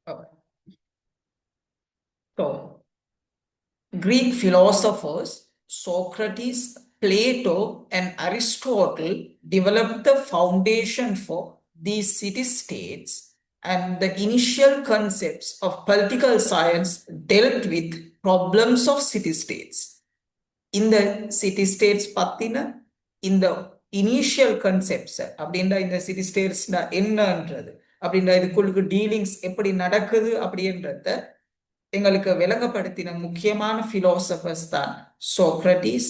Okay. So, Greek philosophers Socrates, Plato, and Aristotle developed the foundation for these city states, and the initial concepts of political science dealt with problems of city states. இந்த city states பத்தின இந்த initial concepts அப்படின்ற இந்த city states என்னன்றது அப்படின்ற இதுக்குள்ளுக்கு dealings எப்படி நடக்குது அப்படின்றத எங்களுக்கு விளங்கப்படுத்தின முக்கியமான பிலோசபர்ஸ் தான் Socrates,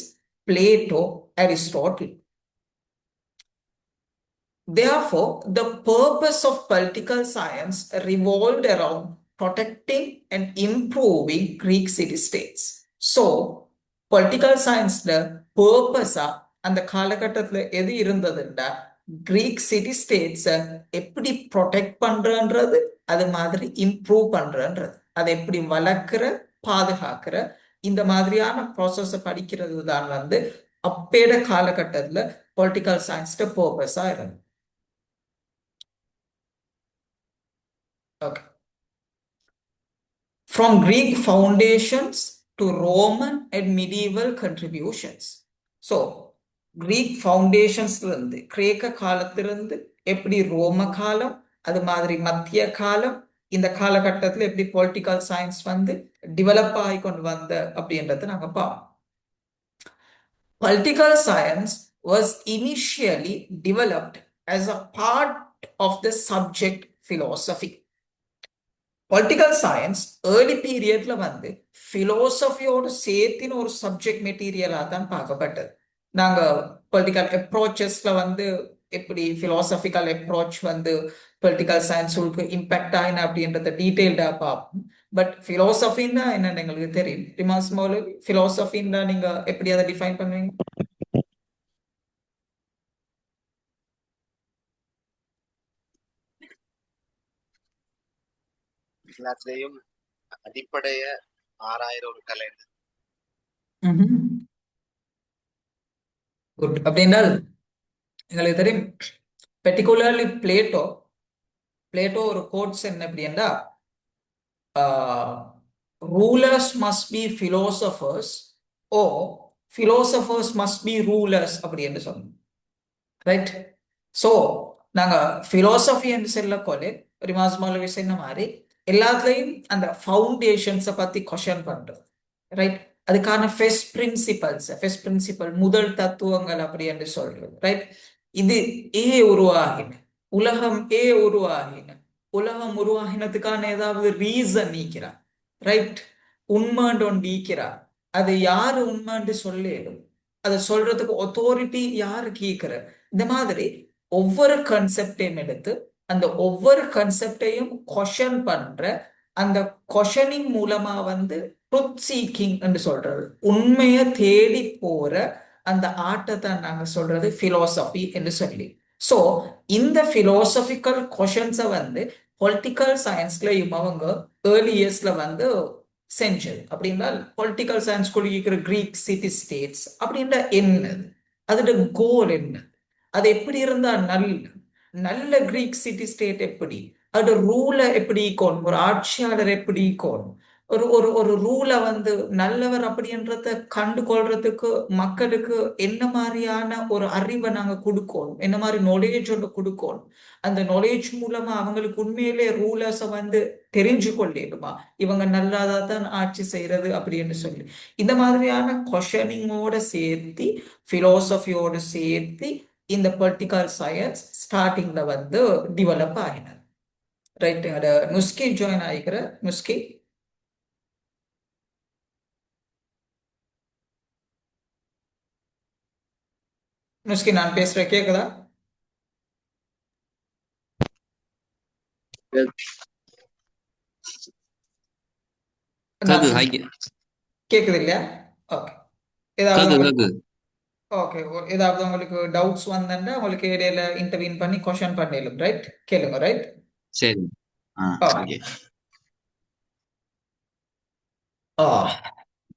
Plato, Aristotle. Therefore, the purpose of political science revolved around protecting and improving Greek city-states. So, political சயின்ஸ்ல பர்பஸா அந்த காலகட்டத்துல எது இருந்ததுண்டா கிரீக் சிட்டி ஸ்டேட்ஸை எப்படி ப்ரொடெக்ட் பண்றன்றது, அது மாதிரி இம்ப்ரூவ் பண்றன்றது, அதை எப்படி வளர்க்கிற பாதுகாக்கிற இந்த மாதிரியான ப்ராசஸை படிக்கிறது தான் அப்பேட காலகட்டத்துல பொலிட்டிக்கல் சயின்ஸ்ட பர்பஸா இருந்தது. Okay. From Greek foundations to Roman and medieval contributions. So, Greek foundations இருந்து கிரேக்க காலத்திலிருந்து எப்படி ரோம காலம், அது மாதிரி மத்திய காலம், இந்த காலகட்டத்தில் எப்படி பொலிட்டிக்கல் சயின்ஸ் டெவலப் ஆகி கொண்டு வந்த அப்படின்றத நாங்க பார்ப்போம். Political science was initially developed as a part of the subject philosophy. Political science early பீரியட்ல பிலோசபியோட சேர்த்தின ஒரு சப்ஜெக்ட் மெட்டீரியலா தான் பார்க்கப்பட்டது. நாங்க பொலிட்டிக்கல் அப்ரோச்சஸ்ல எப்படி பிலோசபிக்கல் அப்ரோச் பொலிட்டிக்கல் சயின்ஸுக்கு இம்பாக்ட் ஆயின அப்படின்றத டீட்டெயில்டா பார்ப்போம். பட் பிலோசபின்னா என்னன்னு எங்களுக்கு தெரியும். ரிமாஸ் மௌலவி, பிலோசபின்னா நீங்க எப்படி அதை டிஃபைன் பண்ணுவீங்க? எல்லாத்துலயும் அடிப்படைய ஆறாயிரம் ஒரு கலை. குட். அப்படின்னால் எங்களுக்கு தெரியும் பெர்டிகுலர்லி பிளேட்டோ ஒரு கோட்ஸ் என்ன அப்படின்னா, rulers must be philosophers or philosophers must be rulers அப்படின்னு சொன்னோம். ரைட். ஸோ நாங்க பிலோசபி என்று சொல்லக்கொள்ளே ரிமாஸ் மௌலவி சொன்ன மாதிரி எல்லாத்துலயும் அந்த ஃபவுண்டேஷன்ஸை பத்தி கொஷன் பண்றது. ரைட். அதுக்கான ஃபெஸ்ட் பிரின்சிபல் முதல் தத்துவங்கள் அப்படி என்று சொல்றது. ரைட். இது உருவாகின உலகம் உலகம் உருவாகினதுக்கான ஏதாவது ரீசன் நீக்கிறார். ரைட். உண்மைன்னு ஒன்று நீக்கிறார். அது யாரு உண்மைன்னு சொல்லும், அதை சொல்றதுக்கு அத்தாரிட்டி யாரு கேட்கிற, இந்த மாதிரி ஒவ்வொரு கன்செப்டையும் எடுத்து அந்த ஒவ்வொரு கன்செப்டையும் கொஷன் பண்ற அந்த கொஷனிங் மூலமா ட்ருத் சீக்கிங் என்று சொல்றது, உண்மையை தேடி போற அந்த ஆட்டத்தை நாங்க சொல்றது பிலோசபி என்று சொல்லி. ஸோ இந்த பிலோசபிக்கல் கொஷன்ஸை பொலிட்டிக்கல் சயின்ஸ்லயும் அவங்க ஏர்லி இயர்ஸ்ல செஞ்சது. அப்படின்னா பொலிட்டிக்கல் சயின்ஸ் இருக்கிற கிரீக் சிட்டி ஸ்டேட்ஸ் அப்படின்ற என்னது, அதோட கோல் என்ன, அது எப்படி இருந்தா நல்ல கிரீக் சிட்டி ஸ்டேட் எப்படி, அதோட ரூலை எப்படி ஈக்கணும், ஒரு ஆட்சியாளர் எப்படி ஈக்கணும், ஒரு ஒரு ஒரு ரூலை நல்லவர் அப்படின்றத கண்டு கொள்றதுக்கு மக்களுக்கு என்ன மாதிரியான ஒரு அறிவை நாங்க கொடுக்கணும், என்ன மாதிரி நாலேஜ் ஒன்று கொடுக்கணும், அந்த நாலேஜ் மூலமா அவங்களுக்கு உண்மையிலே ரூலர்ஸை தெரிஞ்சு கொள்ளிடுமா, இவங்க நல்லாதா தான் ஆட்சி செய்யறது அப்படின்னு சொல்லி இந்த மாதிரியான கொஷனிங்கோட சேர்த்து பிலோசபியோட சேர்த்து இந்த பொலிட்டிக்கல் சயின்ஸ் ஸ்டார்டிங்ல டெவலப் ஆகினது. ரைட். நுஸ்கி ஜாயின் ஆகிக்கிற நுஸ்கி. நுஸ்கி நான் பேசுறேன், கேக்குதா? கேக்குது இல்லையா? ஓகே. ஏதாவது ஓகே, ஏதாவது உங்களுக்கு டவுட்ஸ் வந்தா உங்களுக்கு இடையில இன்டர்வீன் பண்ணி கொஸ்டின் பண்ணிடலாம். ரைட், கேளுங்க. ரைட், சரி. Okay.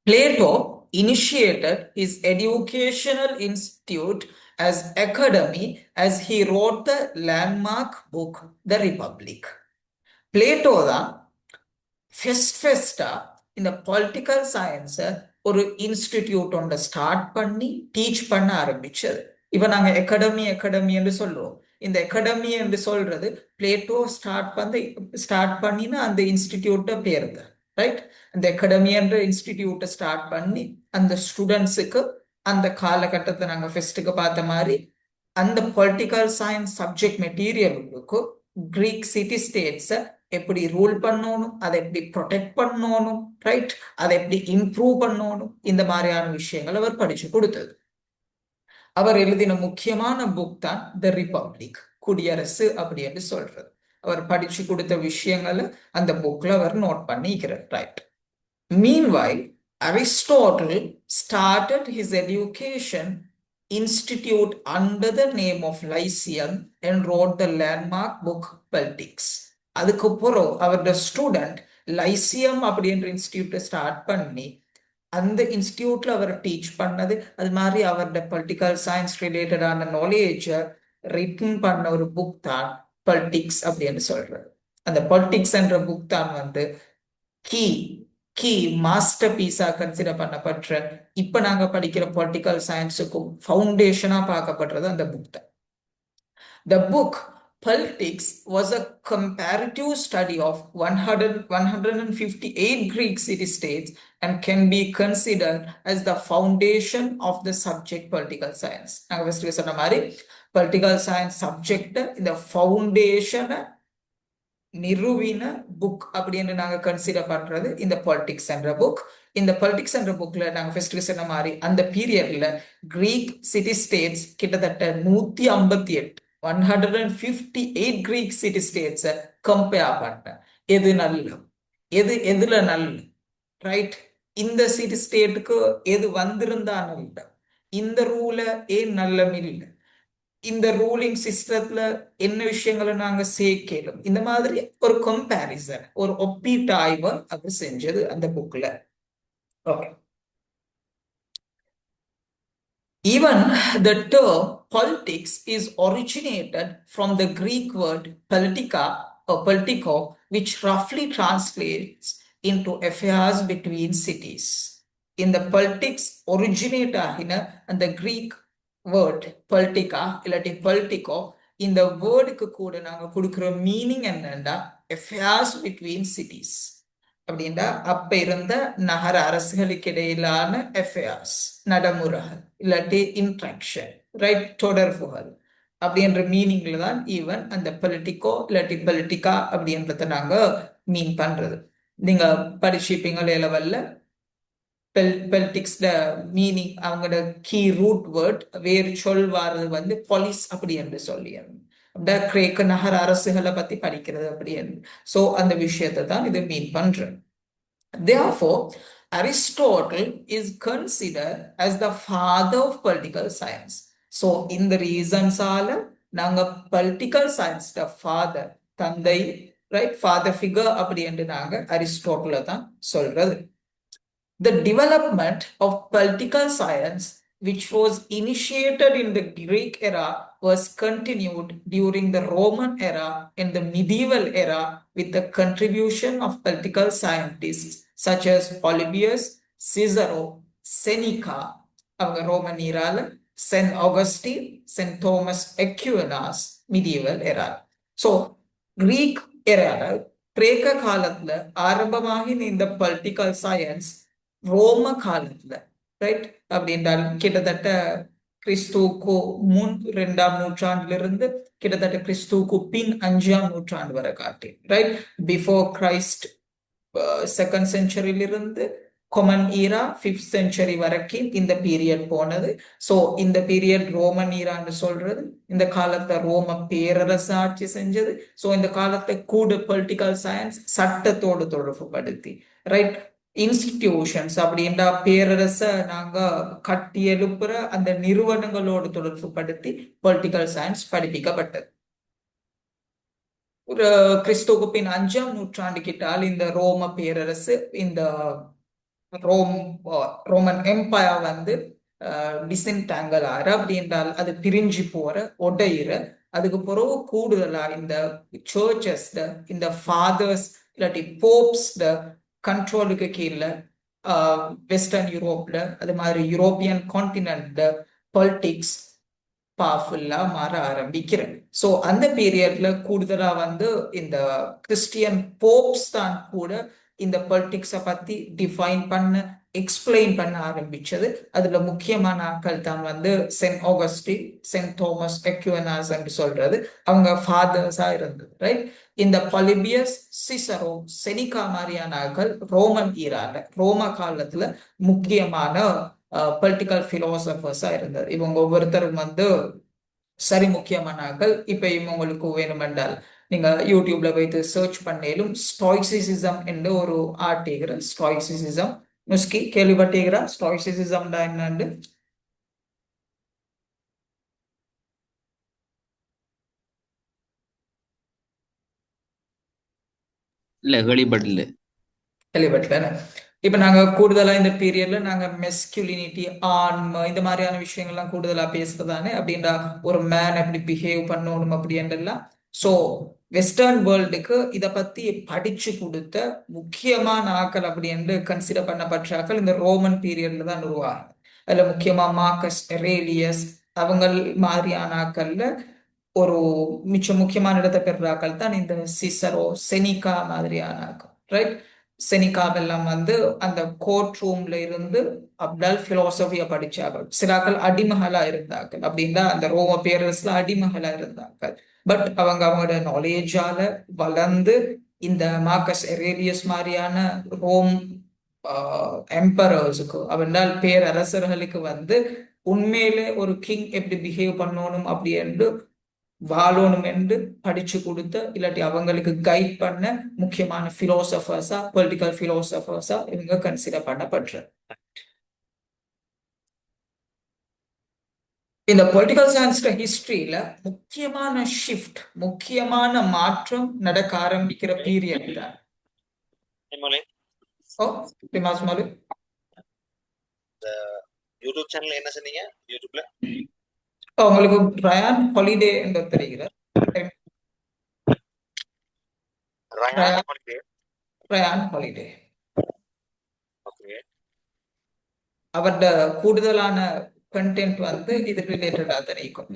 Plato initiated his educational institute as academy as he wrote the landmark book The Republic. Plato தான் ஃபெஸ்டா இந்த பொலிட்டிக்கல் சயின்ஸை ஒரு இன்ஸ்டிடியூட் ஒன்றை ஸ்டார்ட் பண்ணி டீச் பண்ண ஆரம்பிச்சது. இப்ப நாங்க அகாடமி என்று சொல்லுவோம். இந்த அகாடமி என்று சொல்றது பிளேட்டோ ஸ்டார்ட் பண்ணின அந்த இன்ஸ்டிடியூட்ட பேருங்க, ரைட்? அந்த அகாடமி என்ற இன்ஸ்டிடியூட்டை ஸ்டார்ட் பண்ணி அந்த ஸ்டூடெண்ட்ஸுக்கு அந்த காலகட்டத்தை நாங்க ஃபெஸ்ட்டுக்கு பார்த்த மாதிரி அந்த பொலிட்டிக்கல் சயின்ஸ் சப்ஜெக்ட் மெட்டீரியலுக்கு கிரீக் சிட்டி ஸ்டேட்ஸை எப்படி ரூல் பண்ணணும், அதை எப்படி ப்ரொடெக்ட் பண்ணணும், ரைட்? அதை எப்படி இம்ப்ரூவ் பண்ணணும், இந்த மாதிரியான விஷயங்கள் அவர் படிச்சு கொடுத்தது. அவர் எழுதின முக்கியமான புக் தான் த ரிபப்ளிக், குடியரசு அப்படின்னு சொல்றது. அவர் படிச்சு கொடுத்த விஷயங்களை அந்த புக்ல அவர் நோட் பண்ணிக்கிறார், right? Meanwhile, Aristotle started his education institute under the name of Lyceum and wrote the landmark book Politics. அதுக்கப்புறம் அவரோட ஸ்டூடெண்ட் லைசியம் அப்படின்ற இன்ஸ்டிடியூட்டை ஸ்டார்ட் பண்ணி அந்த இன்ஸ்டிடியூட்ல அவர் டீச் பண்ணது, அது மாதிரி அவரோட பொலிட்டிக்கல் சயின்ஸ் ரிலேட்டடான நாலேஜை ரிட்டன் பண்ண ஒரு புக் தான் பொலிட்டிக்ஸ் அப்படின்னு சொல்றது. அந்த பொலிட்டிக்ஸ் என்ற புக் தான் வந்து கீ மாஸ்டர் பீஸா கன்சிடர் பண்ணப்படுற இப்ப நாங்க படிக்கிற பொலிட்டிக்கல் சயின்ஸுக்கும் ஃபவுண்டேஷனா பார்க்கப்படுறது அந்த புக் தான். The book Politics was a comparative study of 158 Greek city-states and can be considered as the foundation of the subject political science. நாங்க ஃபர்ஸ்ட் சொன்ன மாதிரி political science subject இந்த ஃபவுண்டேஷனை நிறுவின book அப்படின்னு நாங்க கன்சிடர் பண்றது இந்த பொலிட்டிக்ஸ் என்ற புக். இந்த பொலிட்டிக்ஸ் என்ற புக்ல நாங்க ஃபர்ஸ்ட் சொன்ன மாதிரி அந்த பீரியட்ல கிரீக் சிட்டி ஸ்டேட்ஸ் கிட்டத்தட்ட 158 கிரீக் சிட்டி ஸ்டேட்ஸை கம்பேர் பண்ண எது நல்ல எதுல நல்ல, ரைட்? இந்த சிட்டி ஸ்டேட்டுக்கு எது வந்திருந்தா நல்ல, இந்த ரூல ஏன் நல்ல இல்லை, இந்த ரூலிங் சிஸ்டத்துல என்ன விஷயங்களை நாங்க சேர்க்கலும், இந்த மாதிரி ஒரு கம்பேரிசன், ஒரு ஒப்பீட்டாய்வு அது செஞ்சது அந்த புக்ல. Okay. Even the term politics is originated from the Greek word politika or politiko, which roughly translates into affairs between cities. In the politics originate and the Greek word politica இல்லாட்டி politico, இந்த வேர்டுக்கு கூட நாங்க கொடுக்கிற meaning என்னன்னா affairs between cities அப்படின்னா அப்ப இருந்த நகர அரசுகளுக்கு இடையிலான affairs, நடைமுறைகள் இல்லாட்டி இன்ட்ராக்ஷன், ரைட்? தொடர்புகள் அப்படின்ற மீனிங்ல தான் ஈவன் அந்த பொலிட்டிக்கோ இல்லாட்டி பொலிட்டிகா அப்படின்றத நாங்க மீன் பண்றது. நீங்க படிச்சிருப்பீங்க லெவல்ல பொலிட்டிக்ஸ்ல மீனிங் அவங்களோட கீ ரூட் வேர்ட் வேறு சொல்வாரு வந்து பொலிஸ் அப்படி என்று சொல்லி கிரேக்க நகர அரசுகளை பத்தி படிக்கிறது அப்படி என்று. சோ அந்த விஷயத்தை தான் இது மீன் பண்றேன். Therefore, Aristotle is considered as the father of political science. So இந்த ரீசன்ஸால நாங்க பொலிட்டிக்கல் சயின்ஸ் ஃபாதர், தந்தை, ரைட்? ஃபாதர் ஃபிகர் அப்படி என்று நாங்க அரிஸ்டோட்டில தான் சொல்றது. The development of political science, which was initiated in the Greek era, was continued during the Roman era and the medieval era with the contribution of political scientists such as Polybius, Cicero, Seneca, அவங்க Roman eraல, Saint Augustine, Saint Thomas Aquinas, medieval era. So Greek eraல கிரேக்க காலத்துல ஆரம்பமாகின இந்த political science ரோம காலத்துல, right? அப்படி என்றால் கிட்டத்தட்ட கிறிஸ்துவுக்கு முன் 2ஆம் நூற்றாண்டிலிருந்து கிட்டத்தட்ட கிறிஸ்துவுக்கு பின் 5ஆம் நூற்றாண்டு வரை காட்டி, ரைட்? பிஃபோர் கிரைஸ்ட் 2nd செஞ்சுரியிலிருந்து கொமன் ஈரா 5th செஞ்சுரி வரைக்கும் இந்த பீரியட் போனது. சோ இந்த பீரியட் ரோமன் ஈரான்னு சொல்றது. இந்த காலத்தை ரோம பேரரசு ஆட்சி செஞ்சது. சோ இந்த காலத்தை கூட பொலிட்டிக்கல் சயின்ஸ் சட்டத்தோடு தொடர்புபடுத்தி, ரைட்? இன்ஸ்டிடியூஷன்ஸ் அப்படின்ற பேரரச நாங்க கட்டி எழுப்புற அந்த நிறுவனங்களோடு தொடர்பு படுத்தி பொலிட்டிக்கல் சயின்ஸ் படிப்பிக்கப்பட்டது. ஒரு கிறிஸ்துவுக்கு பின் 5ஆம் நூற்றாண்டு கிட்டால் இந்த ரோம பேரரசு, இந்த ரோமன் எம்பயர் வந்து டிசென்டாங்கல் ஆறு அப்படி என்றால் அது பிரிஞ்சு போற உடையிற. அதுக்கு பிறகு கூடுதலா இந்த சர்ச்சஸ், இந்த ஃபாதர்ஸ் இல்லாட்டி போப்ஸ் கண்ட்ரோலுக்கு கீழே வெஸ்டர்ன் யூரோப்ல அது மாதிரி யூரோப்பியன் கான்டினென்ட்ல பொலிட்டிக்ஸ் பவர்ஃபுல்லா மாற ஆரம்பிக்கிறேன். ஸோ அந்த பீரியட்ல கூடுதலா வந்து இந்த கிறிஸ்டியன் போப்ஸ் தான் கூட இந்த பொலிட்டிக்ஸை பத்தி டிஃபைன் பண்ண எக்ஸ்பிளைன் பண்ண ஆரம்பிச்சது. அதுல முக்கியமான ஆட்கள் தான் வந்து saint Augustine, saint Thomas Aquinas என்று சொல்றது அவங்க ஃபாதர்ஸா இருந்தது. ரைட், இந்த பொலிபியஸ், சிசரோ, செனிகா மாதிரியான ஆட்கள் ரோமன் ஈரால ரோம காலத்துல முக்கியமான பொலிட்டிக்கல் பிலோசபர்ஸா இருந்தது. இவங்க ஒவ்வொருத்தரும் வந்து சரி முக்கியமான ஆட்கள். இப்ப இவங்களுக்கு வேணுமென்றால் நீங்க யூடியூப்ல போயிட்டு சர்ச் பண்ணேலும் ஸ்டாய்சிசிசம் என்று ஒரு ஆர்டிகிற ஸ்டாய்சிசிசம் முஸ்கி கேள்விப்பட்டீங்களா? ஸ்டாய்சிசிசம் தான் என்னன்னு? இல்ல கேள்விப்படல. கேள்விப்பட்டல. இப்ப நாங்க கூடுதலா இந்த பீரியட்ல நாங்க மெஸ்குலினிட்டி, ஆண்மை, இந்த மாதிரியான விஷயங்கள்லாம் கூடுதலா பேசுறதானே. அப்படின்றா ஒரு மேன் எப்படி பிஹேவ் பண்ணணும் அப்படின்றலாம். ஸோ வெஸ்டர்ன் வேர்ல்டுக்கு இதை பத்தி படிச்சு கொடுத்த முக்கியமான ஆக்கள் அப்படின்னு கன்சிடர் பண்ணப்பட்ட ஆக்கள் இந்த ரோமன் பீரியட்ல தான் உருவாங்க. அதுல முக்கியமா மார்க்கஸ் எரேலியஸ் அவங்க மாதிரியான ஆக்கள்ல ஒரு மிச்ச முக்கியமான இடத்தை பெறுற ஆக்கள் தான் இந்த சிசரோ, செனிகா மாதிரியான ஆக்கள். ரைட், செனிகாவெல்லாம் வந்து அந்த கோர்ட் ரூம்ல இருந்து அப்டல் பிலோசபிய படிச்சார்கள். சிலாக்கள் அடிமகளா இருந்தார்கள். அப்படின்னா அந்த ரோம பேரரசுல அடிமகளா இருந்தார்கள். பட் அவங்க அவங்களோட நாலேஜால வளர்ந்து இந்த மார்க்கஸ் எரேலியஸ் மாதிரியான ரோம் எம்பரர்ஸுக்கு அவனால் பேரரசர்களுக்கு வந்து உண்மையிலே ஒரு கிங் எப்படி பிஹேவ் பண்ணணும் அப்படி என்று வாழணும் என்று படிச்சு கொடுத்த இல்லாட்டி அவங்களுக்கு கைட் பண்ண முக்கியமான பிலோசபர்ஸா, பொலிட்டிக்கல் பிலோசபர்ஸா இவங்க கன்சிடர் பண்ணப்படுற. இந்த பொலிட்டிக்கல் சயின்ஸ் ஹிஸ்டரியில முக்கியமான ஷிஃப்ட், முக்கியமான மாற்றம் நடக்க ஆரம்பிக்கிற பீரியட் தான். யூடியூப் சேனல் என்ன சொன்னீங்க? யூடியூப்ல உங்களுக்கு ரயான் ஹாலிடே என்று தெரிகிறார். ரயான் ஹாலிடே அவரோட கூடுதலான கண்டென்ட் வந்து இது ரிலேட்டடா தெரியும்.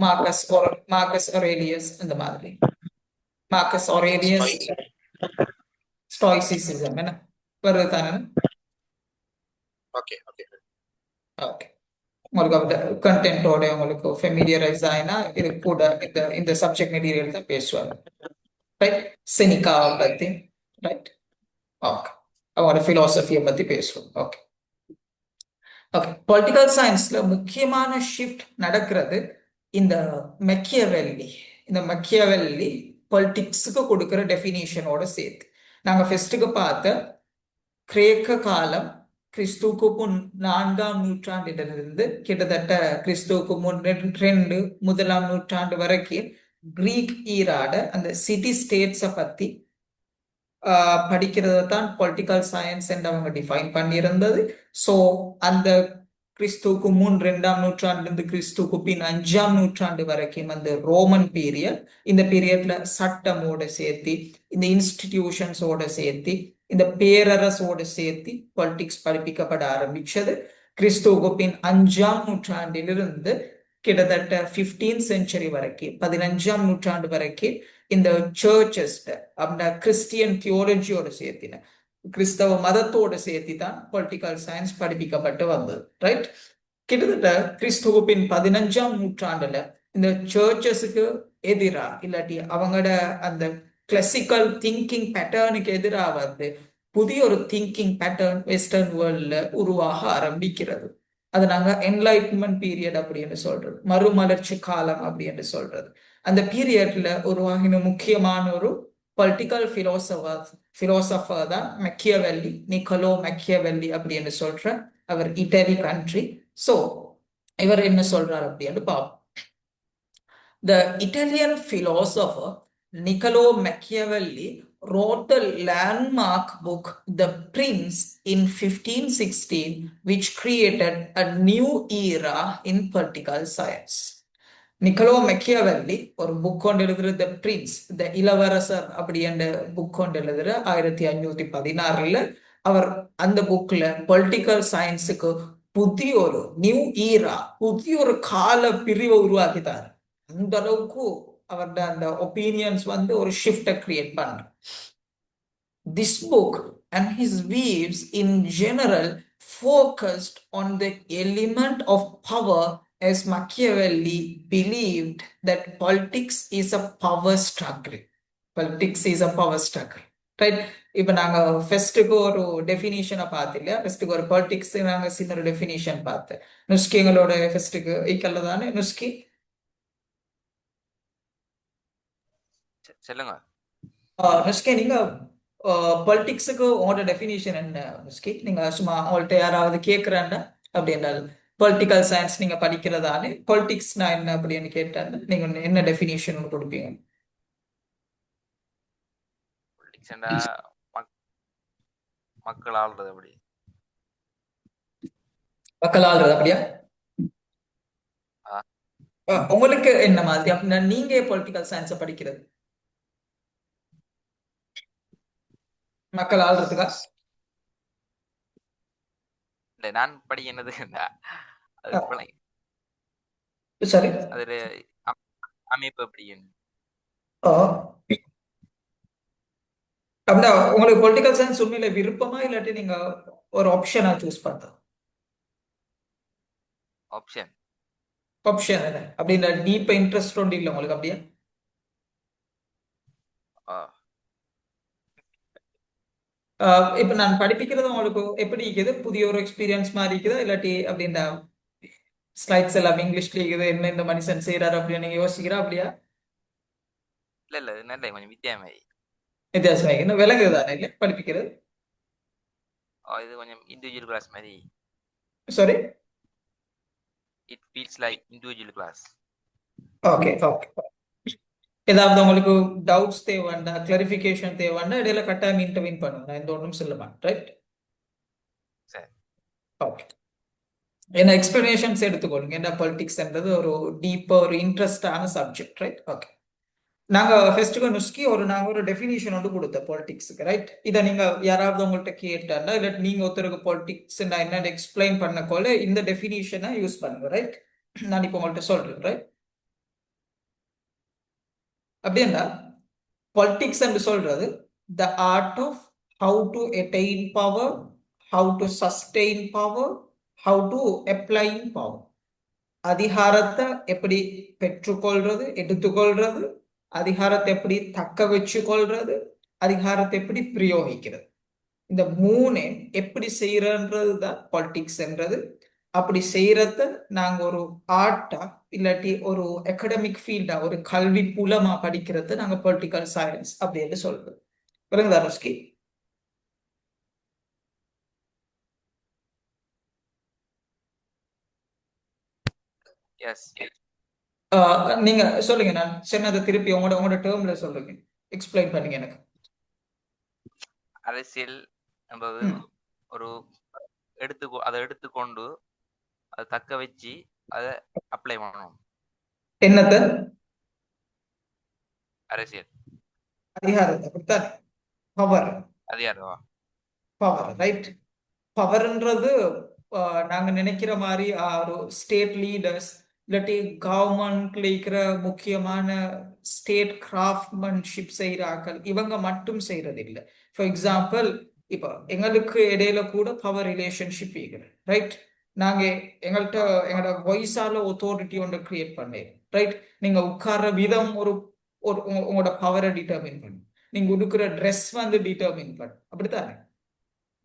மார்க்கஸ் ஒரேலியஸ் இந்த மாதிரி. மார்க்கஸ் ஒரேலியஸ் ஸ்டாய்சிசிசம் என்ன வருது தானே? ஓகே ஓகே ஓகே, உங்களுக்கு அந்த கண்டென்ட்டோட உங்களுக்கு ஃபெமிலியரைஸ் ஆயினா இது கூட இந்த சப்ஜெக்ட் மெட்டீரியல் தான் பேசுவாங்க. ரைட், செனிகாவை பத்தி. ரைட், ஓகே, அவங்களோட பிலோசபியை பத்தி பேசுவோம். ஓகே ஓகே, பொலிட்டிக்கல் சயின்ஸ்ல முக்கியமான ஷிஃப்ட் நடக்கிறது இந்த மெக்கியவெல்லி. இந்த மெக்கியவெல்லி பொலிட்டிக்ஸுக்கு கொடுக்கிற டெஃபினிஷனோட சேர்த்து நாங்க ஃபர்ஸ்ட்டுக்கு பார்த்த கிரேக்க காலம் கிறிஸ்துவுக்கு முன் 4ஆம் நூற்றாண்டிலிருந்து கிட்டத்தட்ட கிறிஸ்துவுக்கு முன் 1ஆம் நூற்றாண்டு வரைக்கும் கிரீக் ஈராட அந்த சிட்டி ஸ்டேட்ஸை பத்தி படிக்கிறது தான் பொலிட்டிக்கல் சயின்ஸ் என்று அவங்க டிஃபைன் பண்ணியிருந்தது. ஸோ அந்த கிறிஸ்துவுக்கு முன் 2ஆம் நூற்றாண்டிலிருந்து கிறிஸ்துவுக்கு பின் 5ஆம் நூற்றாண்டு வரைக்கும் அந்த ரோமன் பீரியட். இந்த பீரியட்ல சட்டமோட சேர்த்து, இந்த இன்ஸ்டிடியூஷன்ஸோட சேர்த்து, இந்த பேரரசோட சேர்த்து பொலிட்டிக்ஸ் படிப்பிக்கப்பட ஆரம்பிச்சது. கிறிஸ்துவுக்கு பின் 5ஆம் நூற்றாண்டிலிருந்து கிட்டத்தட்ட 15th century வரைக்கும், 15ஆம் நூற்றாண்டு வரைக்கும் இந்த சர்ச்சஸ் அப்படின்னா கிறிஸ்டியன் தியோலஜியோட சேர்த்தின, கிறிஸ்தவ மதத்தோட சேர்த்தி தான் பொலிட்டிக்கல் சயின்ஸ் படிப்பிக்கப்பட்டு வந்தது. ரைட், கிட்டத்தட்ட கிறிஸ்துவ பின் 15ஆம் நூற்றாண்டுல இந்த சர்ச்சஸுக்கு எதிரா இல்லாட்டி அவங்களோட அந்த கிளாசிக்கல் திங்கிங் பேட்டர்னுக்கு எதிராக வந்து புதிய ஒரு திங்கிங் பேட்டர்ன் வெஸ்டர்ன் வேர்ல்ட்ல உருவாக ஆரம்பிக்கிறது. அது நாங்க என்லைட்மெண்ட் பீரியட் அப்படின்னு சொல்றது, மறுமலர்ச்சி காலம் அப்படின்னு சொல்றது. அந்த பீரியட்ல உருவாகின முக்கியமான ஒரு பொலிட்டிக்கல் பிலோசபர் தான் மெக்கியவெல்லி, நிக்கோலோ மெக்கியவெல்லி அப்படின்னு சொல்ற. அவர் இட்டலி கண்ட்ரி. ஸோ இவர் என்ன சொல்றார் அப்படின்னு பார்ப்போம். The Italian philosopher Niccolo Machiavelli wrote a landmark book, The Prince, in 1516, which created a new era in political science. Niccolo Machiavelli ஒரு புக் கொண்டு எழுதுற த பிரின்ஸ் த இளவரசர் அப்படி என்ற புக் கொண்டு எழுதுற 1516 அவர் அந்த புக்ல பொலிட்டிக்கல் சயின்ஸுக்கு புதிய ஒரு நியூ ஈரா புதிய ஒரு கால பிரிவை உருவாக்கிட்டார். அந்த அளவுக்கு அவருடைய அந்த ஒப்பீனியன்ஸ் வந்து ஒரு ஷிஃப்டை கிரியேட் பண்ற. This book and his views in general focused on the element of power, as Machiavelli believed that politics is a power struggle. Politics is a power struggle. Right? இப்போ நாங்க ஃபர்ஸ்ட்டுக்கு ஒரு டெஃபினிஷனை பார்த்து இல்லையா, ஃபர்ஸ்ட்டுக்கு ஒரு பாலிடிக்ஸ் நாங்க சின்ன ஒரு டெஃபினிஷன் பார்த்து நுஸ்கி எங்களோட ஃபர்ஸ்ட்டுக்கு ஈக்கல்ல தானே நுஸ்கி சொல்லுங்க. நுஸ்கி நீங்க பொலிட்டிக்ஸுக்கு உங்களோட டெஃபினிஷன் என்ன நுஸ்கி? நீங்க சும்மா உங்கள்ட்ட யாராவது கேட்குறாண்டா அப்படி என்றால் பொலிட்டிக்கல் சயின்ஸ் நீங்க படிக்கிறதானே பொலிட்டிக்ஸ்னா என்ன அப்படின்னு கேட்டாங்க, நீங்க என்ன டெஃபினிஷன் கொடுப்பீங்க? பொலிட்டிக்ஸ்னா மக்கள் ஆள்றது அப்படி. மக்கள் ஆள்றது அப்படியா? உங்களுக்கு என்ன மாதிரி அப்படின்னா நீங்க பொலிட்டிக்கல் சயின்ஸை படிக்கிறது மக்கள் ஆள்றதுக்கா? இல்ல நான் படிக்கிறது சரி, அதுல அமைப்பு அப்படி. அப்படின்னா உங்களுக்கு பொலிட்டிக்கல் சயின்ஸ் உண்மையில விருப்பமா இல்லாட்டி நீங்க ஒரு ஆப்ஷனா சூஸ் பண்ணா? ஆப்ஷன் ஆப்ஷன் என்ன அப்படின்னா டீப் இன்ட்ரெஸ்ட் ஒன்று இல்லை உங்களுக்கு அப்படியா? இப்ப நான் படிப்பிக்கிறது உங்களுக்கு எப்படி இருக்குது? புதிய ஒரு எக்ஸ்பீரியன்ஸ் மாதிரி இருக்குதா இல்லாட்டி அப்படின்ற ஸ்லைட்ஸ் எல்லாம் இங்கிலீஷ்ல இருக்குது, என்ன இந்த மனுஷன் செய்யறாரு அப்படின்னு நீங்க யோசிக்கிறா அப்படியா? இல்ல நல்ல கொஞ்சம் வித்தியாசம் இன்னும் விளங்குது தானே இல்லையா படிப்பிக்கிறது? இது கொஞ்சம் இண்டிவிஜுவல் கிளாஸ் மாதிரி. Sorry, it feels like individual class. Okay okay. ஏதாவது உங்களுக்கு டவுட்ஸ் தேவைண்டா கிளாரிஃபிகேஷன் தேவைண்டா இடையில கட்டாயம் இன்டர்வின் பண்ணுங்க, நான் எந்த ஒன்றும் சொல்ல மாட்டேன். ரைட்? சரி, ஓகே. என்ன எக்ஸ்பிளனேஷன்ஸ் எடுத்துக்கொள்ளுங்க. என்ன பொலிட்டிக்ஸ்ன்றது ஒரு டீப்பா ஒரு இன்ட்ரெஸ்டான சப்ஜெக்ட். ரைட்? ஓகே. நாங்க ஃபர்ஸ்ட்டுக்கு நுஸ்கி நாங்க ஒரு டெஃபினிஷன் வந்து கொடுத்தோம் பொலிட்டிக்ஸுக்கு. ரைட்? இதை நீங்க யாராவது உங்கள்கிட்ட கேட்டாண்டா இல்லை நீங்க ஒருத்தருக்கு பொலிட்டிக்ஸ் நான் என்ன எக்ஸ்பிளைன் பண்ணக்கோல இந்த டெஃபினிஷனை யூஸ் பண்ணுங்க. ரைட்? நான் இப்போ உங்கள்கிட்ட சொல்றேன். ரைட்? அப்படின்னா பொலிட்டிக்ஸ் என்று சொல்றது the art of how to attain power, how to sustain power, how to applying power. அதிகாரத்தை எப்படி பெற்றுக்கொள்றது, எடுத்துக்கொள்றது, அதிகாரத்தை எப்படி தக்க வச்சு கொள்றது, அதிகாரத்தை எப்படி பிரயோகிக்கிறது, இந்த மூணு எப்படி செய்யறன்றது தான் பொலிட்டிக்ஸ்ன்றது. அப்படி செய்யறத நாங்க ஒரு ஆர்ட்டா இல்லாட்டி ஒரு அகடமிக் ஃபீல்டா ஒரு கல்வி புலமா படிக்கிறது நாங்க பொலிட்டிக்கல் சயின்ஸ் அப்படின்னு சொல்றது. விளங்குதா நுஸ்கி? எஸ். நீங்க சொல்லுங்க, நான் சொன்னதை திருப்பி உங்களோட டேர்ம்ல சொல்லுங்க, எக்ஸ்பிளைன் பண்ணுங்க எனக்கு. அரசியல் என்பது ஒரு அதை எடுத்துக்கொண்டு அதை தக்க வச்சு அதை அப்ளை பண்ணணும். என்னது? அரசியல் அதிகாரத்தை அப்படித்தானே? பவர், அதிகாரம். பவர். ரைட்? பவர்ன்றது நாங்க நினைக்கிற மாதிரி ஒரு ஸ்டேட் லீடர்ஸ் இல்லாட்டி கவர்மெண்ட்ல இருக்கிற முக்கியமான ஸ்டேட் கிராஃப்ட்மேன்ஷிப் செய்யறாக்கள் இவங்க மட்டும் செய்யறது இல்லை. ஃபார் எக்ஸாம்பிள் இப்போ எங்களுக்கு இடையில கூட பவர் ரிலேஷன்ஷிப் இருக்குது. ரைட்? நாங்க எங்களோட வாய்ஸால அத்தாரிட்டி ஒன்று கிரியேட் பண்ணேன். ரைட்? நீங்க உட்கார்ற விதம் ஒரு உங்களோட பவரை டிட்டர்மின் பண்ணும். நீங்க உடுக்கிற ட்ரெஸ் வந்து டிட்டர்மின் பண்ணும். அப்படித்தானே?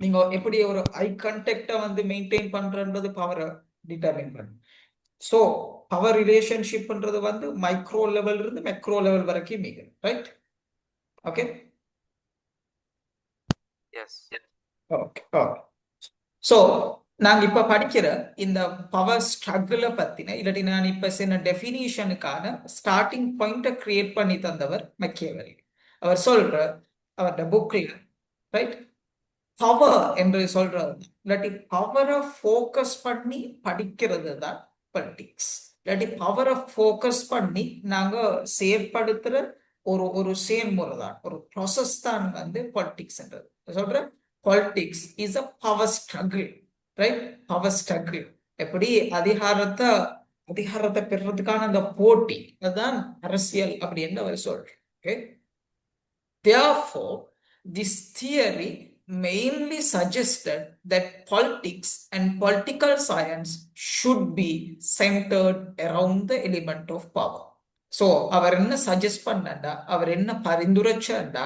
நீங்க எப்படி ஒரு ஐ கான்டாக்டை வந்து மெயின்டைன் பண்றது பவரை டிட்டர்மின் பண்ணும். ஸோ பவர் ரிலேஷன்ஷிப்ன்றது வந்து மைக்ரோ லெவல் இருந்து மெக்ரோ லெவல் வரைக்கும் மிக. Right? Okay. Yes. Okay. So நாங்க இப்ப படிக்கிற இந்த பவர் ஸ்ட்ரகிளை பத்தின இல்லாட்டி நான் இப்ப சொன்ன டெஃபினிஷனுக்கான ஸ்டார்டிங் பாயிண்ட கிரியேட் பண்ணி தந்தவர் மெக்கியவெல்லி. அவர் சொல்ற அவருடைய புக்ல ரைட் பவர் என்று சொல்றது இல்லாட்டி பவரை ஃபோக்கஸ் பண்ணி படிக்கிறது தான் பொலிட்டிக்ஸ். இல்லாட்டி பவரை ஃபோக்கஸ் பண்ணி நாங்க செயற்படுத்துற ஒரு செயல்முறை தான், ஒரு ப்ராசஸ் தான் வந்து பாலிடிக்ஸ்ன்றது. சொல்றேன், politics is a power struggle, right? Power struggle. எப்படி அதிகாரத்தை பெறுறதுக்கான அந்த போட்டி, அதுதான் அரசியல் அப்படின்னு அவர் சொல்றார். Okay, therefore this theory mainly suggested that politics and political science should be centered around the element of power. So அவர் என்ன சஜஸ்ட் பண்ணா, அவர் என்ன பரிந்துரைச்சாண்டா,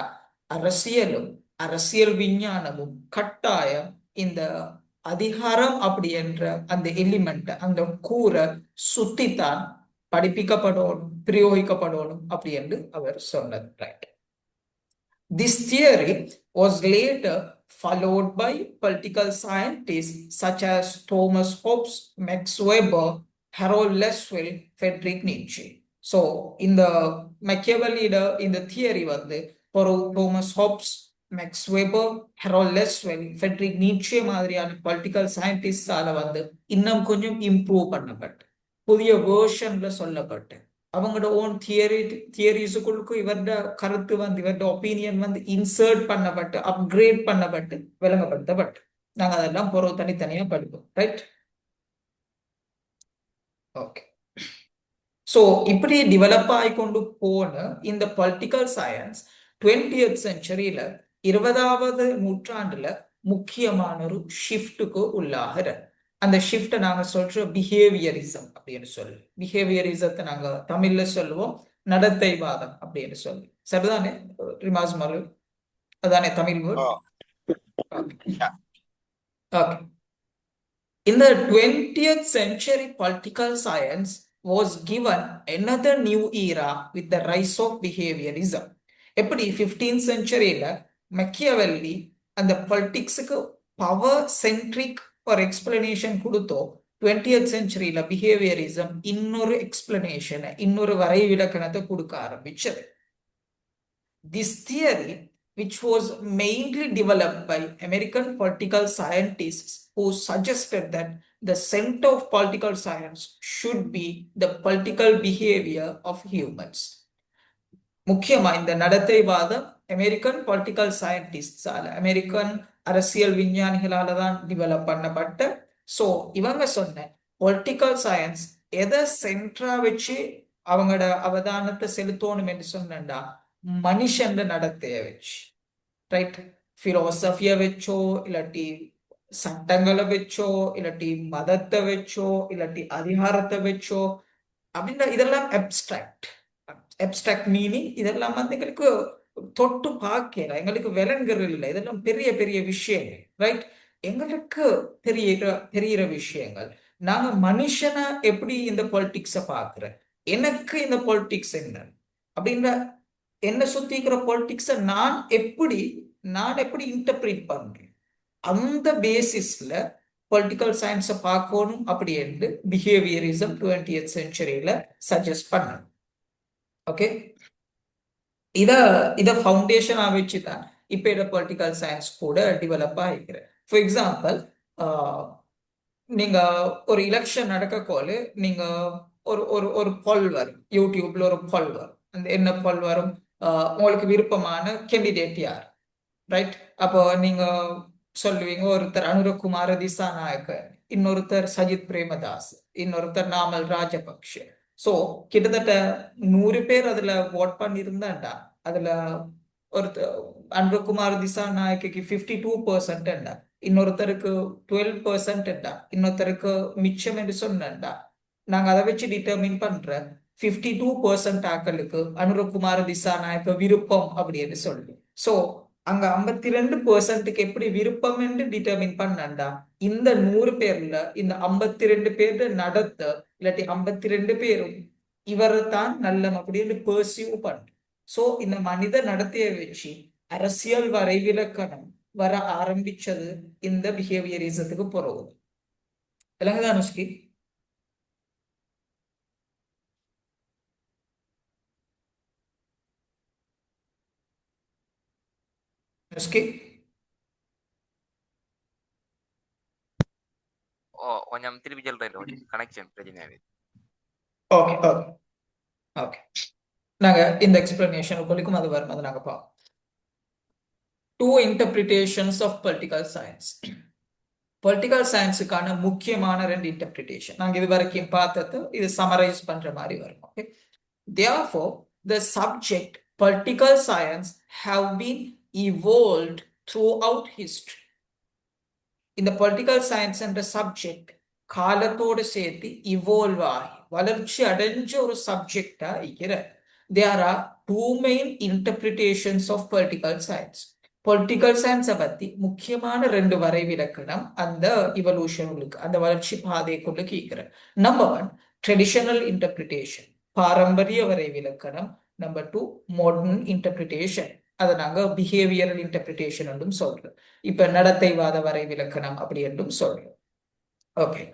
அரசியலும் அரசியல் விஞ்ஞானமும் கட்டாயம் இந்த அதிகாரம் அப்படி என்ற அந்த எலிமெண்ட், அந்த கூரை சுத்தித்தான் படிப்பிக்கப்படணும், பிரயோகிக்கப்படணும் அப்படி என்று அவர் சொன்னது. Right. This theory was later followed by political scientists such as Thomas Hobbes, Max Weber, Harold Laswell, Friedrich Nietzsche. So, in the Machiavelli, in the theory, Thomas Hobbes, Max Weber, Harold Laswell, Friedrich Nietzsche மாதிரியான political scientists இன்னும் கொஞ்சம் improve பண்ணப்பட்டு புதிய வேர்ஷன்ல சொல்லப்பட்டு அவங்களோட own தியரிஸுக்குள்ளுக்கு இவரோட கருத்து இவரோட opinion insert பண்ணப்பட்டு upgrade பண்ணப்பட்டு விளங்கப்படுத்தப்பட்டு நாங்க அதெல்லாம் தனித்தனியா படிப்போம். ரைட்? ஓகே. ஸோ இப்படி டெவலப் ஆகிக்கொண்டு போன இந்த பொலிட்டிக்கல் சயின்ஸ் 20th செஞ்சுரியில 20வது நூற்றாண்டுல முக்கியமான ஒரு ஷிஃப்ட்டுக்கு உள்ளாகிற அந்த ஷிஃப்டை நாங்க சொல்ற பிஹேவியரிசம் அப்படின்னு சொல்லி, பிஹேவியரிசத்தை நாங்க தமிழ்ல சொல்லுவோம் நடத்தைவாதம் அப்படின்னு சொல்லி. சரிதானே ரிமாஸ் மரு? அதானே Tamil word? Okay. In the 20th century, political science was given another new era with the rise of behaviorism. எப்படி 15th centuryல மெக்கியவெல்லி அந்த பொலிட்டிக்ஸுக்கு பவர் சென்ட்ரிக் ஒரு எக்ஸ்பிளனேஷன் கொடுத்தோ, 20th centuryல பிஹேவியரிசம் இன்னொரு எக்ஸ்பிளனேஷன், இன்னொரு வரைவிலக்கணத்தை கொடுக்க ஆரம்பிச்சது. This theory, which was mainly developed by American political scientists who suggested that the center of political science should be the political behavior of humans. முக்கியமா இந்த நடத்தைவாதம் American political சயின்டிஸ்டால, American அரசியல் விஞ்ஞானிகளால தான் develop பண்ணப்பட்ட. So இவங்க சொன்ன பொலிட்டிக்கல் சயின்ஸ் எதை சென்ட்ரா வச்சு அவங்களோட அவதானத்தை செலுத்தணும் என்று சொன்னா, மனுஷன் நடத்தைய வச்சு, ரைட்? பிலோசபிய வச்சோ, இல்லாட்டி சட்டங்களை வச்சோ, இல்லாட்டி மதத்தை வச்சோ, இல்லாட்டி அதிகாரத்தை வச்சோ அப்படின்ற இதெல்லாம் அப்டிராக்ட். அப்டிராக்ட் மீனிங் இதெல்லாம் எங்களுக்கு தொட்டு பார்க்கல, எங்களுக்கு விளங்குறது இல்லை. இதெல்லாம் பெரிய பெரிய விஷயங்கள், ரைட்? எங்களுக்கு தெரிகிற விஷயங்கள். நாங்க மனுஷனா எப்படி இந்த பொலிட்டிக்ஸை பார்க்கிறேன், எனக்கு இந்த பொலிட்டிக்ஸ் என்ன அப்படின்ற என்ன சுத்திக்கிற பொலிட்டிக்ஸை நான் எப்படி இன்டர்பிரேட் பண்றேன், அந்த பேசிஸ்ல பொலிட்டிக்கல் சயின்ஸை பார்க்கணும் அப்படி என்று பிஹேவியரிசம் 20th செஞ்சுரியில சஜஸ்ட் பண்ண. ஓகே, இத ஃபவுண்டேஷனா வச்சுதான் இப்ப இத பொலிட்டிக்கல் சயின்ஸ் கூட டெவலப் ஆகிக்கிறேன். ஃபார் எக்ஸாம்பிள், நீங்க ஒரு எலெக்ஷன் நடக்கக்கோல நீங்க ஒரு பொல் வரும், யூடியூப்ல ஒரு பொல் வரும். அந்த என்ன பொல் வரும், உங்களுக்கு விருப்பமான கேண்டிடேட் யார், ரைட்? அப்போ நீங்க சொல்லுவீங்க ஒருத்தர் அனுரகுமார திசாநாயக்க, இன்னொருத்தர் சஜித் பிரேமதாஸ், இன்னொருத்தர் நாமல் ராஜபக்ஷ. ஸோ கிட்டத்தட்ட 100 பேர் அதுல ஓட் பண்ணியிருந்தாண்டா அதுல ஒருத்தர் அனுரகுமார் திசாநாயக்கு 52%, இன்னொருத்தருக்கு 12%, இன்னொருத்தருக்கு மிச்சம் என்று சொன்னா நாங்க அதை வச்சு டிட்டர்மின் பண்ற 52% ஆக்களுக்கு அனுரகுமார திசாநாயக்க விருப்பம் அப்படின்னு சொல்லி. ஸோ அங்க 52%க்கு எப்படி விருப்பம் என்று டிட்டர்மின் பண்ணா, இந்த 100 பேர்ல இந்த 52 பேர் நடத்த, இல்லாட்டி 52 பேரும் இவரைத்தான் நல்லம் அப்படின்னு பெர்சீவ் பண்ற. சோ இந்த மனித நடத்தைய வச்சு அரசியல் வரைவிலக்கணம் வர ஆரம்பிச்சது இந்த பிஹேவியரிசத்துக்கு பிறகு. விளங்குதா அனுஷ்கி? அனுஷ்கி கொஞ்சம் திருப்பி சொல்றேன், கொஞ்சம் கனெக்ஷன் பிரச்சனை. ஓகே ஓகே ஓகே நாங்க இந்த எக்ஸ்பிளனேஷனுக்குள்ளுக்கும் அது வரும், அது நாங்க பார்ப்போம். Two interpretations of political science. Political சயின்ஸுக்கான முக்கியமான ரெண்டு இன்டர்பிரிட்டேஷன் நாங்க இது வரைக்கும் பார்த்தது, இது சமரைஸ் பண்ற மாதிரி வரும். Okay, therefore the subject political science have been evolved throughout history. இந்த பொலிட்டிக்கல் சயின்ஸ் என்ற சப்ஜெக்ட் காலத்தோடு சேர்த்து இவால்வ் ஆகி வளர்ச்சி அடைஞ்ச ஒரு சப்ஜெக்டா இருக்கிற. There are two main interpretations of political science. Political சயின்ஸை பத்தி முக்கியமான ரெண்டு வரைவிலக்கணம் அந்த இவல்யூஷனுக்கு, அந்த வளர்ச்சி பாதைக்குள்ள கேட்கிற. நம்பர் ஒன், ட்ரெடிஷனல் இன்டர்பிரிட்டேஷன், பாரம்பரிய வரைவிலக்கணம். நம்பர் டூ, மாடர்ன் இன்டர்பிரிட்டேஷன், அதை நாங்க பிஹேவியரல் இன்டர்பிரிட்டேஷன் என்றும் சொல்றோம். இப்ப நடத்தைவாத வரைவிலக்கணம் அப்படி என்றும் சொல்றோம். Okay,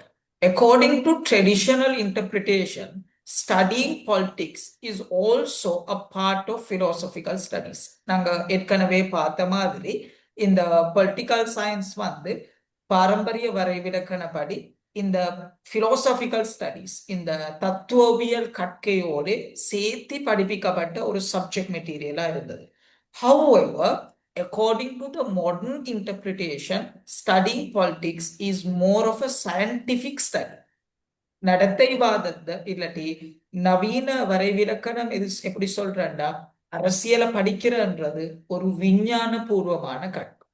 according to traditional interpretation, studying politics is also a part of philosophical studies. நாங்க ஏற்கனவே பார்த்த மாதிரி இந்த பொலிட்டிக்கல் சயின்ஸ் வந்து பாரம்பரிய வரைவிலக்கணப்படி இந்த பிலோசாபிக்கல் ஸ்டடிஸ், இந்த தத்துவவியல் கற்கையோடு சேர்த்து படிப்பிக்கப்பட்ட ஒரு சப்ஜெக்ட் மெட்டீரியலா இருந்தது. However, according to the modern interpretation, studying politics is more of a scientific study. நடத்தைவாதத்தை இல்லாட்டி நவீன வரைவிலக்கணம் இது எப்படி சொல்றேன்டா, அரசியலை படிக்கிறன்றது ஒரு விஞ்ஞான பூர்வமான கற்கை.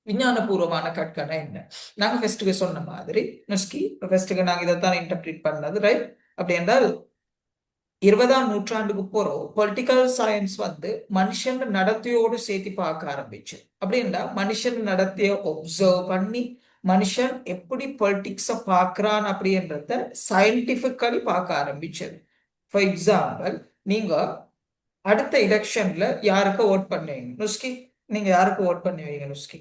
விஞ்ஞான பூர்வமான கற்கனா என்ன? நாங்க ஃபர்ஸ்ட்டுக்கு சொன்ன மாதிரி நுஸ்கி ஃபர்ஸ்ட்டுக்கு நாங்க இதைத்தான் இன்டர்பிரேட் பண்ணது, ரைட்? அப்படி என்றால் 20ஆம் நூற்றாண்டுக்கு போறோம் பொலிட்டிக்கல் சயின்ஸ் வந்து மனுஷன் நடத்தையோடு சேர்த்து பார்க்க ஆரம்பிச்சு. அப்படின்னா மனுஷன் நடத்தைய ஒப்சர்வ் பண்ணி மனுஷன் எப்படி பொலிட்டிக்ஸை பார்க்கறான் அப்படின்றத சயின்டிபிக்கலி பார்க்க ஆரம்பிச்சது. ஃபார் எக்ஸாம்பிள், நீங்க அடுத்த எலெக்ஷன்ல யாருக்கு ஓட் பண்ணுவீங்க நுஸ்கி? நீங்க யாருக்கு ஓட் பண்ணுவீங்க நுஸ்கி?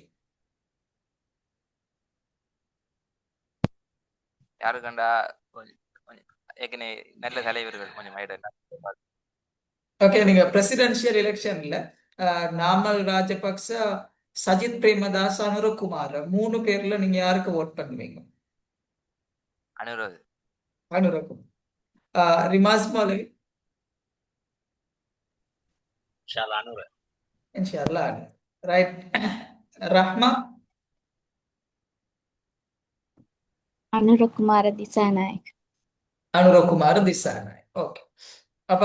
யாருக்கண்டா ஏற்கனவே நல்ல தலைவர்கள் கொஞ்சம் ஓகே, நீங்க பிரசிடென்ஷியல் எலெக்ஷன்ல நாமல் ராஜபக்ச, சஜித் பிரேமதாஸ், அனுரகுமார் 3 பேர்ல நீங்க யாருக்கு ஓட் பண்ணுவீங்க? அனுரகுமார். ரிமாஸ் மௌலவி? இன்ஷால்லா அனுர. ரைட். ரஹ்மா? அனுரகுமார திசாநாயக். அனுரகுமார திசாநாயக். ஓகே, அப்ப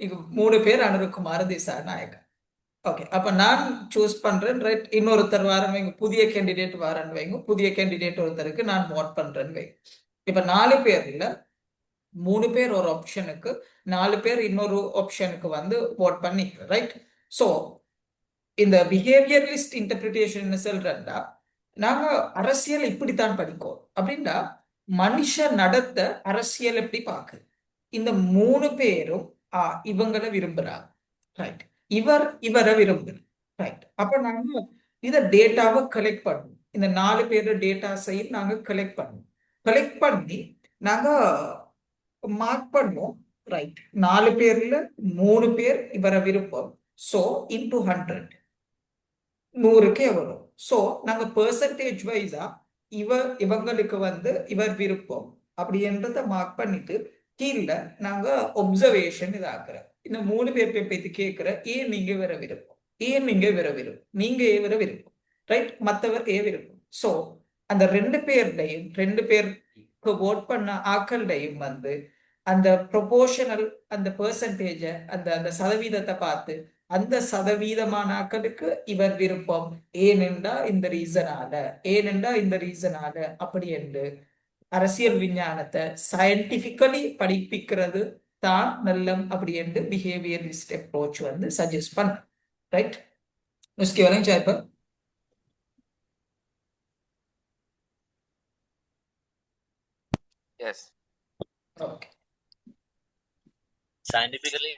இது 3 பேர் அனுரகுமார திசாநாயக். ஓகே, அப்ப நான் சூஸ் பண்றேன், ரைட்? இன்னொருத்தர் வாரன் வைங்க, புதிய கேண்டிடேட் வாரன் வைங்க, புதிய கேண்டிடேட் ஒருத்தருக்கு நான் ஓட் பண்றேன்னு வைங்க. இப்ப 4 பேர்ல 3 பேர் ஒரு ஆப்ஷனுக்கு, 4 பேர் இன்னொரு ஆப்ஷனுக்கு வந்து ஓட் பண்ணி, ரைட்? சோ இந்த பிஹேவியரலிஸ்ட் இன்டர்பிரிட்டேஷன் என்ன சொல்றா, நாங்க அரசியல் இப்படித்தான் படிக்கோம் அப்படின்னா மனுஷ நடத்த அரசியல் எப்படி பாக்கு. இந்த 3 பேரும் இவங்களை விரும்புறாங்க, ரைட்? இவரை விரும்புறாங்க, ரைட்? அப்ப நாங்க இத டேட்டாவை கலெக்ட் பண்ணுவோம். இந்த 4 பேரோட டேட்டாஸையும் நாங்க கலெக்ட் பண்ணுவோம். கலெக்ட் பண்ணி நாங்க மார்க் பண்ணுவோம், ரைட்? 4 பேர்ல 3 பேர் இவரை விருப்பம். சோ இன்டூ 100, 100க்கு எவ்வளவு? சோ நாங்க பெர்சன்டேஜ் வைஸா இவங்களுக்கு வந்து இவர் விருப்பம் அப்படின்றத மார்க் பண்ணிட்டு கீழே நாங்க ஒப்சர்வேஷன் இதாக்குறோம். இந்த 3 பேர் பத்தி கேட்கிற, ஏன் நீங்க வேற விருப்பம், ஏன் நீங்க வேற விருப்பம், நீங்க ஏ வேற விருப்பம், ரைட்? மற்றவர் ஏ விருப்பம். சோ அந்த 2 பேர்டையும் 2 பேருக்கு ஓட் பண்ண ஆக்கள்டையும் வந்து அந்த ப்ரொபோர்ஷனல், அந்த பெர்சன்டேஜ, அந்த சதவீதத்தை பார்த்து அந்த சதவீதமான ஆக்களுக்கு இவர் விருப்பம், ஏனென்றா இந்த ரீசனால, ஏனென்றா இந்த ரீசனால அப்படி என்று அரசியல் விஞ்ஞானத்தை சயின்டிபிக்கலி படிப்பிக்கிறது தான் நல்லம் அப்படி என்று பிஹேவியரிஸ்ட் அப்ரோச் வந்து சஜஸ்ட் பண்ண, ரைட்? நுஸ்கி வரையும் sir. Yes. Okay, scientifically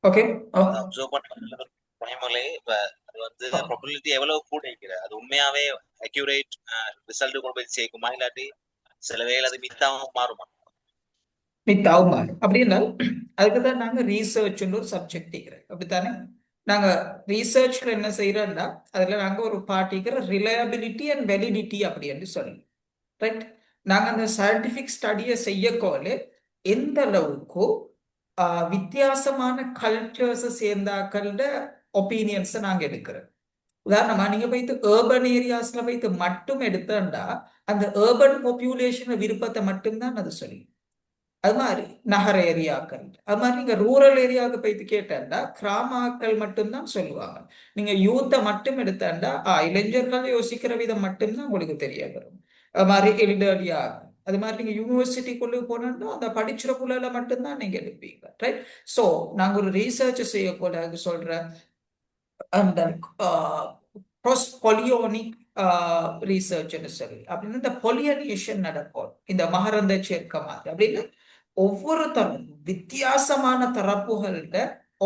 okay, observe பண்ண முறைமுறை அது வந்து ப்ராபபிலிட்டி எவ்வளவு கூட இருக்கிற, அது உண்மையாவே அக்யூரேட் ரிசல்ட் கொண்டு போய் சேர்க்குமா, இல்லாட்டி சில வேளை அது மித்தாவும் மாறுமா? மித்தாவும் மாறும். அப்படின்னா அதுக்குதான் நாங்க ரீசர்ச்னு ஒரு சப்ஜெக்ட் இருக்கிறோம், அப்படித்தானே? நாங்க ரீசர்ச்ல என்ன செய்யறோம்னா அதுல நாங்க ஒரு பார்ட்டிக்கிற ரிலையபிலிட்டி அண்ட் வெலிடிட்டி அப்படி என்று சொல்லணும், ரைட்? நாங்க அந்த சயின்டிபிக் ஸ்டடியை செய்யக்கோல எந்த அளவுக்கு வித்தியாசமான கல்ச்சர்ஸ் சேர்ந்தாக்கள ஒப்பீனியன்ஸை நாங்க எடுக்கிறோம். உதாரணமா நீங்க போயிட்டு ஏர்பன் ஏரியாஸ்ல போயிட்டு மட்டும் எடுத்தா அந்த ஏர்பன் பாப்புலேஷன் விருப்பத்தை மட்டும்தான் அது சொல்லி. அது மாதிரி நகர ஏரியாக்கள், அது மாதிரி நீங்க ரூரல் ஏரியாவுக்கு போயிட்டு கேட்டா கிராமங்கள் மட்டும்தான் சொல்லுவாங்க. நீங்க யூத்தை மட்டும் எடுத்தாண்டா இளைஞர்கள் யோசிக்கிற விதம் மட்டும்தான் உங்களுக்கு தெரிய வரும். அது மாதிரி எல்டர்லியா, அது மாதிரி நீங்க யூனிவர்சிட்டிக்குள்ள போனோம்னா அந்த படிச்சுற புள்ள மட்டும்தான் நீங்க எடுப்பீங்க. ரைட். ஸோ நாங்க ஒரு ரீசர்ச் செய்யக்கூடாது சொல்றேன். அந்த பொலியோனிக் ரிசர்ச்னு சொல்லி அப்படின்னு இந்த பொலியனேஷன் நடக்கும் இந்த மகரந்த சேர்க்க மாதிரி அப்படின்னு ஒவ்வொரு வித்தியாசமான தரப்புகள்கிட்ட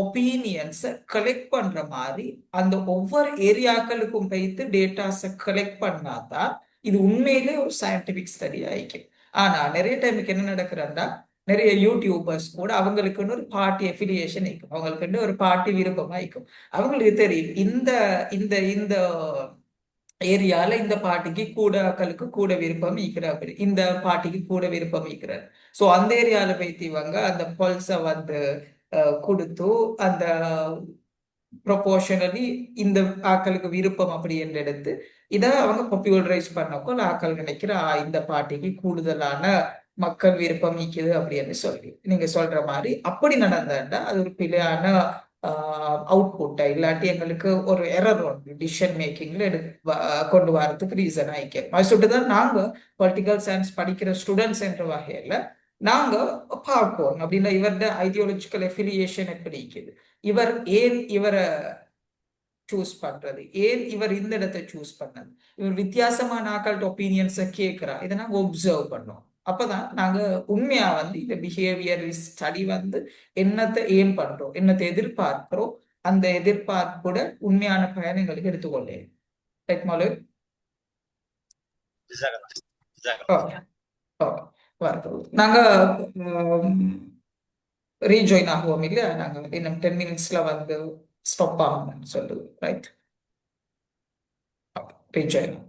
ஒப்பீனியன்ஸை கலெக்ட் பண்ற மாதிரி அந்த ஒவ்வொரு ஏரியாக்களுக்கும் போயிட்டு டேட்டாஸை கலெக்ட் பண்ணாதான் இது உண்மையிலே ஒரு சயின்டிபிக் ஸ்டடி ஆயிக்கும். ஆனா நிறைய டைமுக்கு என்ன நடக்கிறதா, நிறைய யூடியூபர்ஸ் கூட அவங்களுக்குன்னு ஒரு பார்ட்டி அஃபிலியேஷன் ஆயிக்கும், அவங்களுக்குன்னு ஒரு பார்ட்டி விருப்பம் ஆயிக்கும். அவங்களுக்கு தெரியும் இந்த இந்த இந்த ஏரியால இந்த பாட்டிக்கு கூட ஆக்களுக்கு கூட விருப்பம் ஈக்கிறார், இந்த பாட்டிக்கு கூட விருப்பம் ஈக்கிறார். ஸோ அந்த ஏரியால போய்த்திவாங்க அந்த பல்ஸை வந்து கொடுத்து அந்த ப்ரொபோர்ஷனலி இந்த ஆக்களுக்கு விருப்பம் அப்படி என்று எடுத்து இதை அவங்க பாப்புலரைஸ் பண்ணக்கோ ஆக்கள் நினைக்கிற இந்த பாட்டிக்கு கூடுதலான மக்கள் விருப்பம் ஈக்குது அப்படின்னு சொல்லி நீங்க சொல்ற மாதிரி அப்படி நடந்தாண்டா அது ஒரு பிழையான அவுட்புட்டை இல்லாட்டி எங்களுக்கு ஒரு எரர் ஒன்று டிசிஷன் மேக்கிங்ல கொண்டு வரதுக்கு ரீசன் ஆயிக்கும். அது சொல்லிட்டு தான் நாங்க பொலிட்டிக்கல் சயின்ஸ் படிக்கிற ஸ்டூடெண்ட்ஸ் என்ற வகையில நாங்க பார்ப்போம் அப்படின்னா இவரோட ஐடியாலஜிக்கல் அஃபிலியேஷன் எப்படி இருக்குது, இவர் ஏன் இவரை சூஸ் பண்றது, ஏன் இவர் இந்த இடத்தை சூஸ் பண்ணது, இவர் வித்தியாசமான ஆக்கள்கிட்ட ஒப்பீனியன்ஸை கேட்கிறா, இதை நாங்க ஒப்சர்வ் பண்ணோம். அப்பதான் நாங்க உண்மையா வந்து இந்த பிஹேவியர் ஸ்டடி வந்து என்னத்தை ஏம் பண்றோம், என்னத்தை எதிர்பார்க்கிறோம், அந்த எதிர்பார்ப்போட உண்மையான பயணங்களுக்கு எடுத்துக்கொள்ளேன். நாங்க ரீஜாயின் ஆகுவோம் இல்லையா, நாங்க இன்னும் 10 minutesல வந்து ஸ்டாப் ஆகணும்னு சொல்லுது. Right, rejoin.